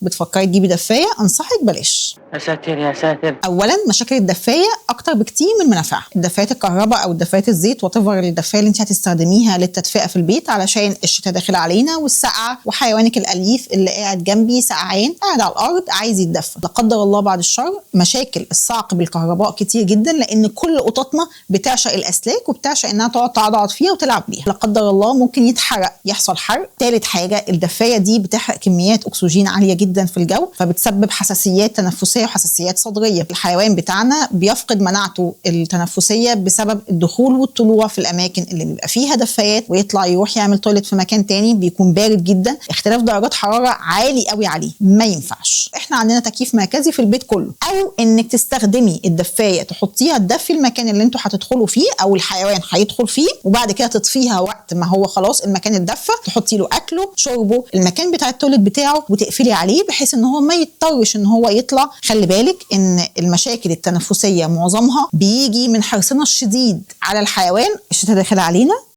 بتفكري تجيبي دفايه، انصحك بلاش. يا ساتر يا ساتر. اولا مشاكل الدفايه اكتر بكتير من منافعها. الدفايات الكهرباء او دفايات الزيت واتيفر الدفايه اللي انت هتستخدميها للتدفئه في البيت علشان الشتاء داخل علينا والسقعه وحيوانك الاليف اللي قاعد جنبي سقعان قاعد على الارض عايز يتدفى، لا قدر الله بعد الشر مشاكل الصعق بالكهرباء كتير جدا، لان كل قططنا بتعشق الاسلاك وبتعشق انها تقعد تعضعض فيها وتلعب بيها، لا قدر الله ممكن يتحرق يحصل حرق. ثالث حاجه الدفايه دي بتحرق كميات اكسجين عاليه جدا في الجو، فبتسبب حساسيات تنفسيه وحساسيات صدريه. الحيوان بتاعنا بيفقد مناعته التنفسيه بسبب الدخول والطلوع في الاماكن اللي بيبقى فيها دفايات، ويطلع يروح يعمل تويلت في مكان تاني بيكون بارد جدا، اختلاف درجات حراره عالي قوي عليه، ما ينفعش. احنا عندنا تكييف مركزي في البيت كله، او انك تستخدمي الدفايه تحطيها تدفي المكان اللي انتوا هتدخلوا فيه او الحيوان هيدخل فيه، وبعد كده تطفيها وقت ما هو خلاص المكان اتدفى، تحطي له اكله شربه المكان بتاع التويلت بتاعه وتقفلي عليه بحيث ان هو ما يضطرش ان هو يطلع. خلي بالك ان المشاكل التنفسيه معظمها بيجي من حرصنا الشديد على الحيوان. الشتاء داخل علينا،